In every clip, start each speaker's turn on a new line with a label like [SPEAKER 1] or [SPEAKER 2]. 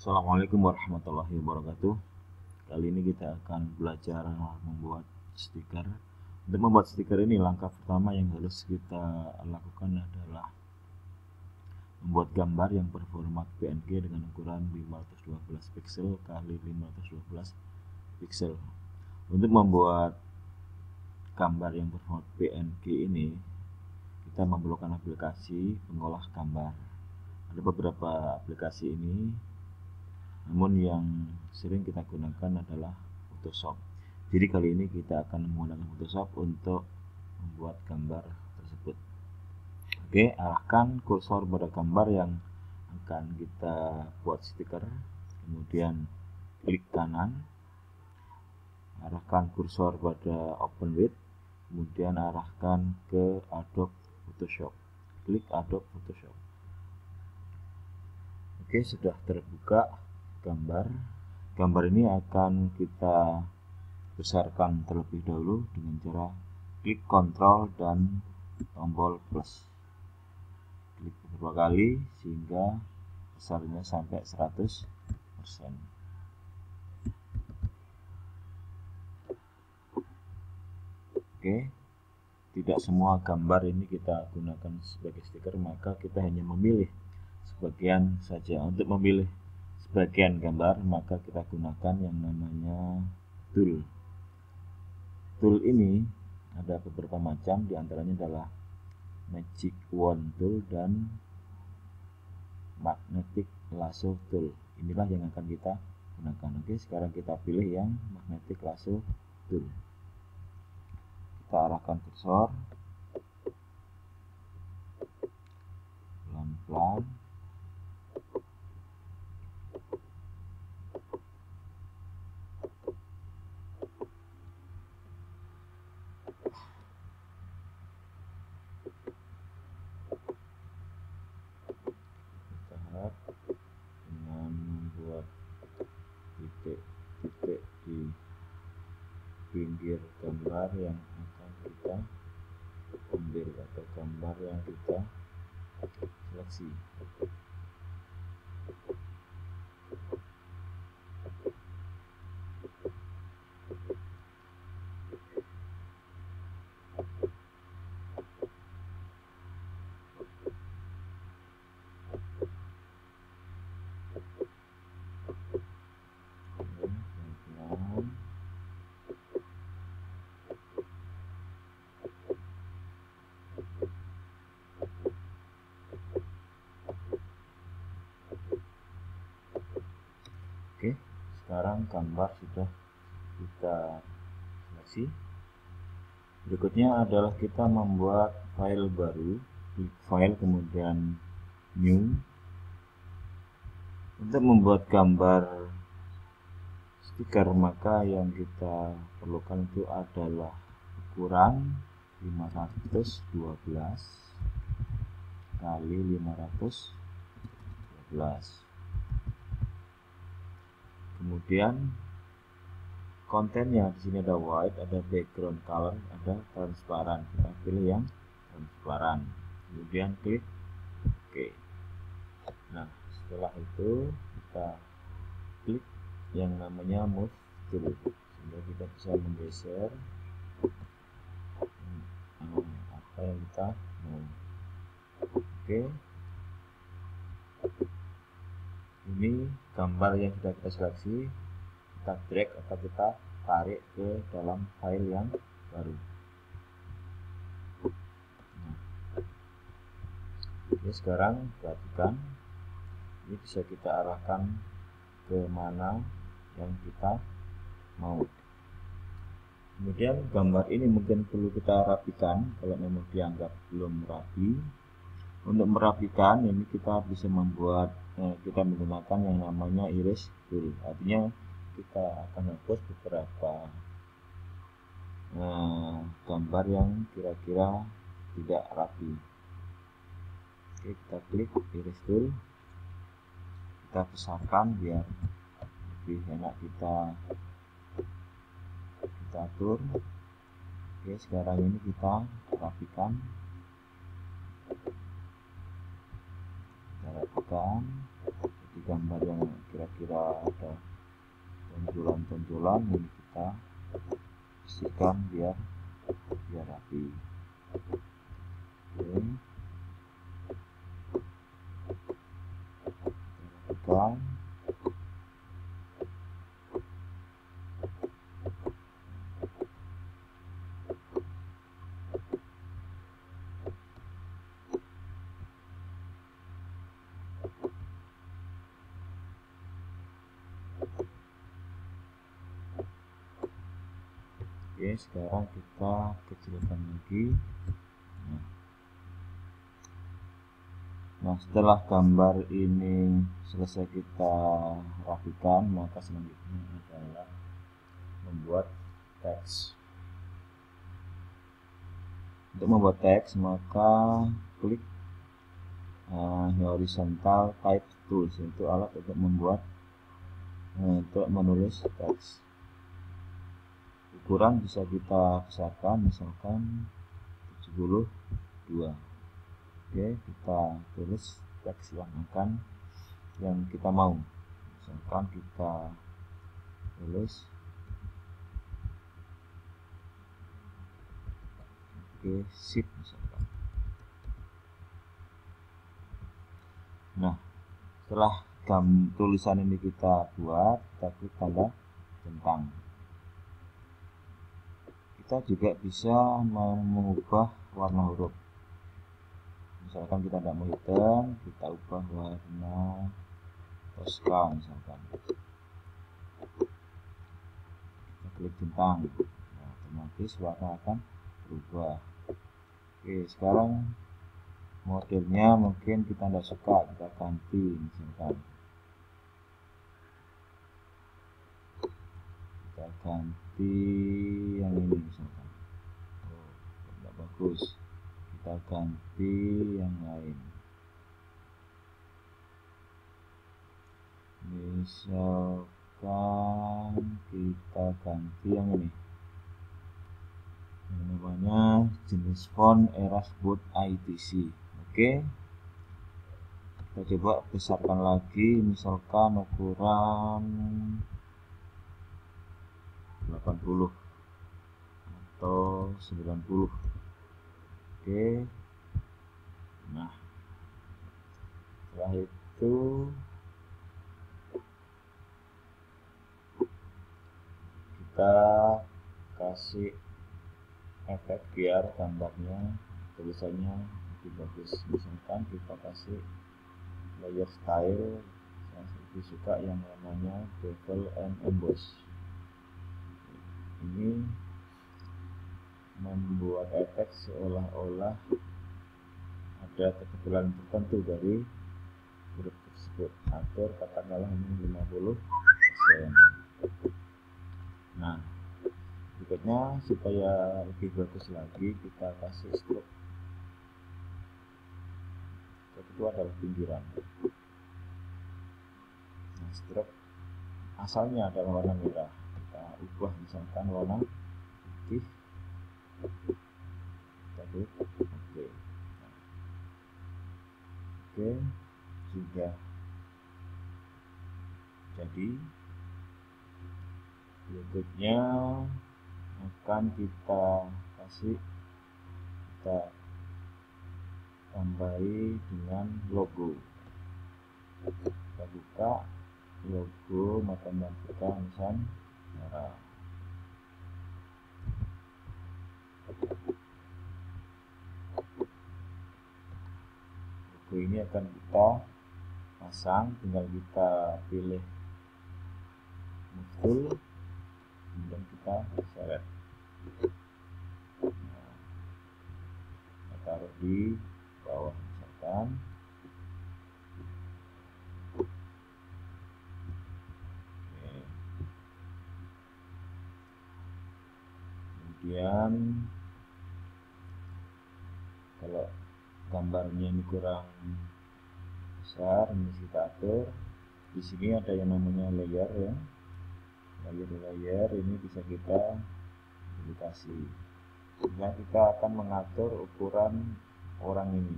[SPEAKER 1] Assalamualaikum warahmatullahi wabarakatuh. Kali ini kita akan belajar membuat stiker. Untuk membuat stiker ini, langkah pertama yang harus kita lakukan adalah membuat gambar yang berformat PNG dengan ukuran 512 pixel kali 512 pixel. Untuk membuat gambar yang berformat PNG ini, kita memerlukan aplikasi pengolah gambar. Ada beberapa aplikasi ini, namun yang sering kita gunakan adalah Photoshop. Jadi kali ini kita akan menggunakan Photoshop untuk membuat gambar tersebut. Oke, arahkan kursor pada gambar yang akan kita buat stiker, kemudian klik kanan, arahkan kursor pada open with, kemudian arahkan ke Adobe Photoshop, klik Adobe Photoshop. Oke, sudah terbuka gambar ini akan kita besarkan terlebih dahulu dengan cara klik Ctrl dan tombol plus, klik beberapa kali sehingga besarnya sampai 100%. Oke, tidak semua gambar ini kita gunakan sebagai stiker, maka kita hanya memilih sebagian saja. Untuk memilih sebagian gambar, maka kita gunakan yang namanya tool. Tool ini ada beberapa macam, diantaranya adalah Magic Wand Tool dan Magnetic Lasso Tool. Inilah yang akan kita gunakan. Oke, sekarang kita pilih yang Magnetic Lasso Tool. Kita arahkan kursor pelan-pelan. Dengan membuat titik-titik di pinggir gambar yang akan kita ambil atau gambar yang kita seleksi. Oke, sekarang gambar sudah kita seleksi. Berikutnya adalah kita membuat file baru. Klik file kemudian new. Untuk membuat gambar stiker, maka yang kita perlukan itu adalah ukuran 512 kali 512. Kemudian kontennya di sini ada white, ada background color, ada transparan. Kita pilih yang transparan. Kemudian klik OK. Nah, setelah itu kita klik yang namanya move tool sehingga kita bisa menggeser apa yang kita mau. Oke, ini gambar yang sudah kita seleksi, kita drag atau kita tarik ke dalam file yang baru. Oke, sekarang perhatikan, ini bisa kita arahkan ke mana yang kita mau. Kemudian gambar ini mungkin perlu kita rapikan kalau memang dianggap belum rapi. Untuk merapikan ini kita bisa kita menggunakan yang namanya erase tool. Artinya kita akan hapus beberapa gambar yang kira-kira tidak rapi. Oke, kita klik erase tool, kita besarkan biar lebih enak kita atur. Oke, sekarang ini kita rapikan, jadi gambar yang kira-kira ada tonjolan-tonjolan, ini kita bersihkan biar rapi. Oke, rapikan. Oke, sekarang kita kecilkan lagi. Nah, setelah gambar ini selesai kita rapikan, maka selanjutnya adalah membuat teks. Untuk membuat teks, maka klik horizontal type tools, itu alat untuk menulis teks. Ukuran bisa kita besarkan, misalkan 72. Oke, kita tulis teks yang kita mau. Misalkan kita tulis sip misalkan. Nah, setelah tulisan ini kita buat, kita klik tanda centang. Kita juga bisa mengubah warna huruf. Misalkan kita tidak mau hitam, kita ubah warna Tosca misalkan. Kita klik centang, nah, otomatis warna akan berubah. Oke, sekarang modelnya mungkin kita tidak suka, kita ganti misalkan. Kita ganti yang ini misalkan. Oh, tidak bagus. Kita ganti yang lain. Misalkan kita ganti yang ini. Yang namanya jenis font Erasboot ITC. Oke. Kita coba besarkan lagi, misalkan ukuran 80 atau 90. Oke. Nah, setelah itu kita kasih efek biar gambarnya, tulisannya lebih bagus. Misalkan kita kasih layer style, saya lebih suka yang namanya bevel and emboss. Ini membuat efek seolah-olah ada ketebalan tertentu dari huruf tersebut. Atur katakanlah ini 50%. Nah, berikutnya supaya lebih bagus lagi, kita kasih stroke. Stroke itu adalah pinggiran. Nah, stroke asalnya adalah warna merah, kita ubah misalkan warna putih. Kita klik oke. Oke, sudah jadi. Berikutnya akan kita tambahi dengan logo. Kita buka logo matematika Nusantara. Logo ini akan kita pasang, tinggal kita pilih tool, kemudian kita seret. Nah, kita taruh di bawah misalkan. Oke. Kemudian kalau gambarnya ini kurang besar, ini kita atur. Di sini ada yang namanya layer ya. Layer ini bisa kita editasi. Nah, kita akan mengatur ukuran orang ini.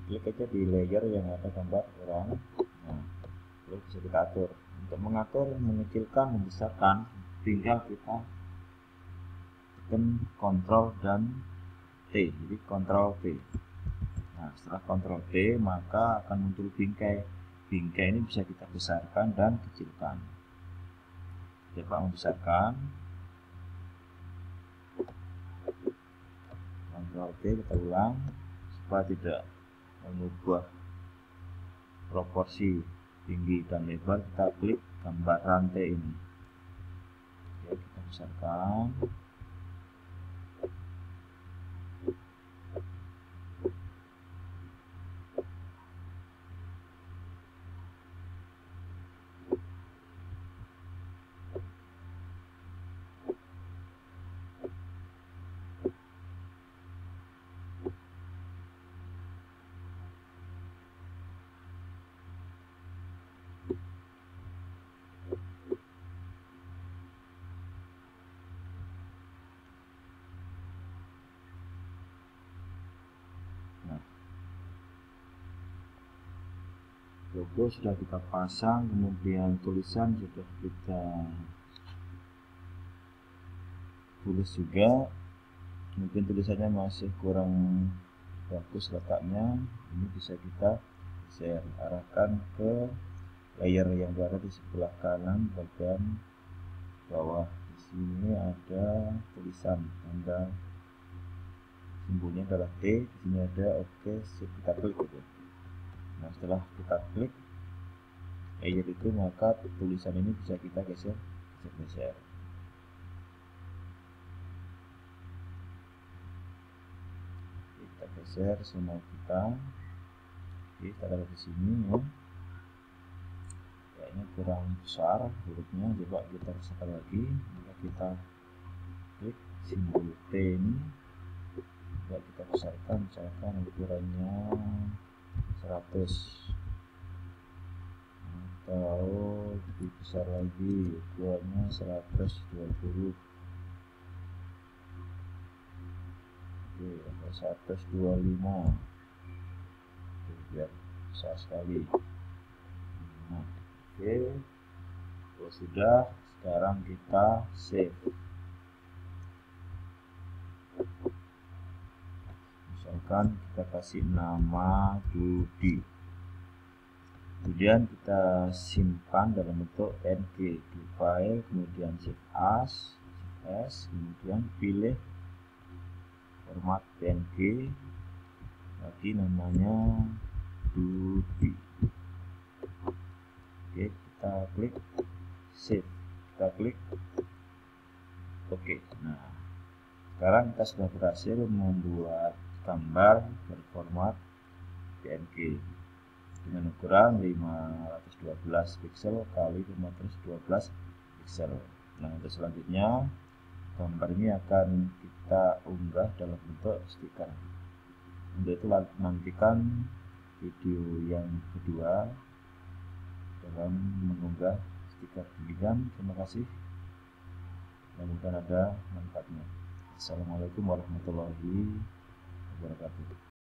[SPEAKER 1] Klik aja di layer yang ada gambar orang. Nah, Terus bisa kita atur. Untuk mengatur, mengecilkan, membesarkan, tinggal kita tekan Ctrl dan T. Jadi Ctrl T. Nah, setelah Ctrl T maka akan muncul bingkai. Bingkai ini bisa kita besarkan dan kecilkan. Coba membesarkan. Ctrl T, kita ulang supaya tidak mengubah proporsi tinggi dan lebar. Kita klik gambar rantai ini. Oke, kita besarkan. Logo sudah kita pasang, kemudian tulisan sudah kita tulis juga. Mungkin tulisannya masih kurang bagus letaknya, ini bisa kita share, arahkan ke layer yang berada di sebelah kanan bagian bawah. Di sini ada tulisan, tanda simbolnya adalah T, di sini ada oke, kita klik gitu. Nah, setelah kita klik layer itu, maka tulisan ini bisa kita geser. Kita geser semua kita. Oke, kita taruh di sini ya. Kayaknya kurang besar hurufnya, coba kita besarkan lagi. Maka kita klik simbol T ini, coba kita besarkan, misalkan ukurannya 100 atau lebih besar lagi, ukurannya 120. Oke, 125. Oke, biar besar sekali. Nah, oke, kalau sudah, sekarang kita save. Misalkan kita kasih nama Budi, kemudian kita simpan dalam bentuk PNG di file, kemudian Shift S, kemudian pilih format PNG, lagi namanya Budi. Oke, kita klik save, kita klik oke. Nah, sekarang kita sudah berhasil membuat gambar berformat PNG dengan ukuran 512 pixel kali 512 pixel. Nah, untuk selanjutnya gambar ini akan kita unggah dalam bentuk stiker. Untuk itu nantikan video yang kedua dalam mengunggah stiker. Demikian, terima kasih. Mudah-mudahan ada manfaatnya. Assalamualaikum warahmatullahi wabarakatuh.